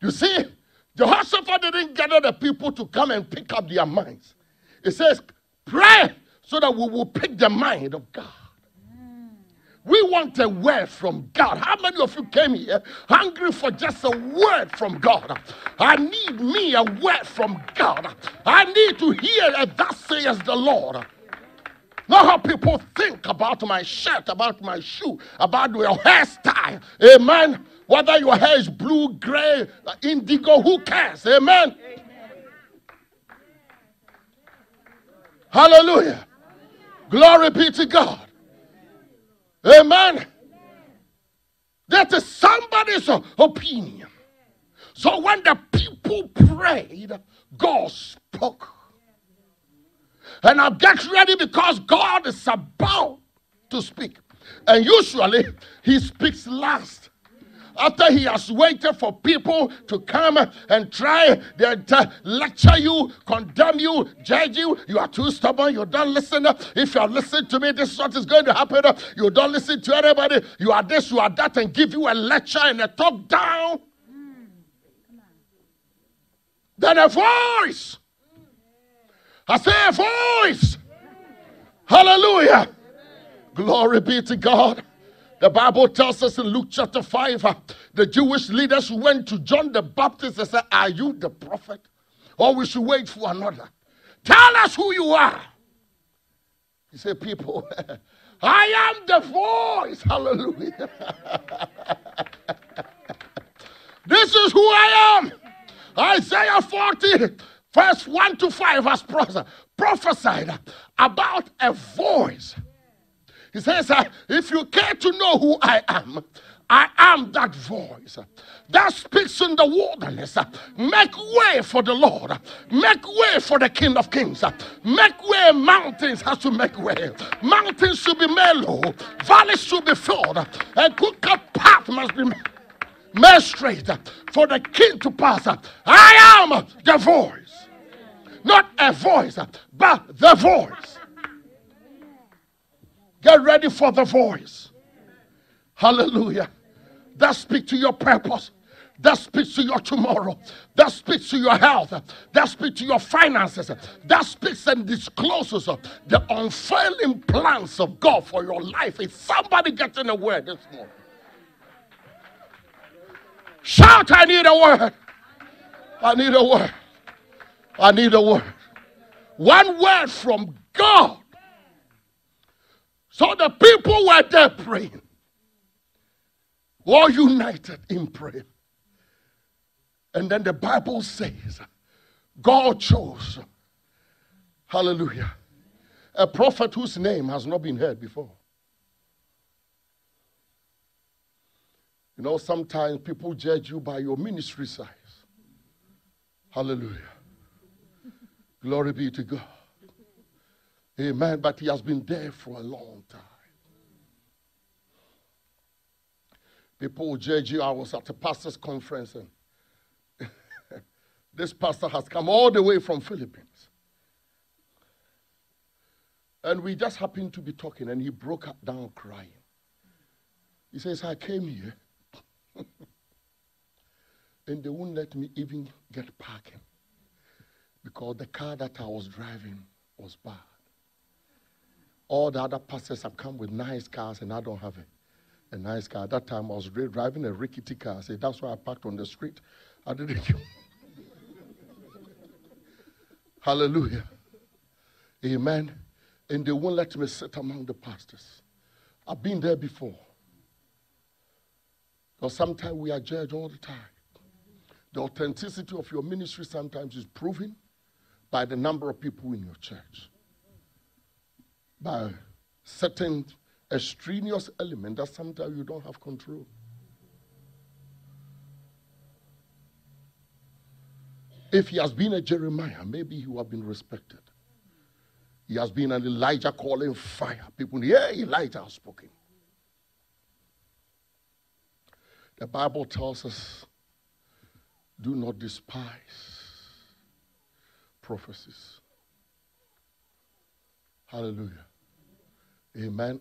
You see, Jehoshaphat didn't gather the people to come and pick up their minds. It says, pray so that we will pick the mind of God. We want a word from God. How many of you came here hungry for just a word from God? I need me a word from God. I need to hear a thus says the Lord. Not how people think about my shirt, about my shoe, about your hairstyle. Amen. Whether your hair is blue, gray, indigo, who cares? Amen. Hallelujah. Glory be to God. Amen. That is somebody's opinion. So when the people prayed, God spoke. And now get ready because God is about to speak. And usually he speaks last. After he has waited for people to come and try to lecture you, condemn you, judge you, you are too stubborn, you don't listen. If you are listening to me, this is what is going to happen. You don't listen to anybody. You are this, you are that, and give you a lecture and a talk down. Then a voice. I say a voice. Hallelujah. Glory be to God. The Bible tells us in Luke chapter 5, the Jewish leaders went to John the Baptist and said, are you the prophet? Or we should wait for another. Tell us who you are. He said, people, I am the voice. Hallelujah. This is who I am. Isaiah 40, verse 1 to 5 has prophesied about a voice. He says, if you care to know who I am that voice that speaks in the wilderness. Make way for the Lord. Make way for the King of Kings. Make way. Mountains have to make way. Mountains should be made low. Valleys should be filled. A good path must be made straight for the King to pass. I am the voice. Not a voice, but the voice. Get ready for the voice. Hallelujah. That speaks to your purpose. That speaks to your tomorrow. That speaks to your health. That speaks to your finances. That speaks and discloses the unfailing plans of God for your life. Is somebody getting a word this morning? Shout, I need a word. I need a word. I need a word. One word from God. So the people were there praying, all united in prayer. And then the Bible says, God chose, hallelujah, a prophet whose name has not been heard before. You know, sometimes people judge you by your ministry size. Hallelujah. Glory be to God. Amen. But he has been there for a long time. People will judge you. I was at a pastor's conference and this pastor has come all the way from Philippines. And we just happened to be talking and he broke down crying. He says, I came here and they wouldn't let me even get parking because the car that I was driving was bad. All the other pastors have come with nice cars and I don't have a nice car. At that time I was driving a rickety car. I said, that's why I parked on the street. I didn't. Hallelujah. Amen. And they won't let me sit among the pastors. I've been there before. Because sometimes we are judged all the time. The authenticity of your ministry sometimes is proven by the number of people in your church. By certain extraneous element that sometimes you don't have control. If he has been a Jeremiah, maybe he would have been respected. He has been an Elijah calling fire. People, yeah, Elijah has spoken. The Bible tells us, do not despise prophecies. Hallelujah. Amen.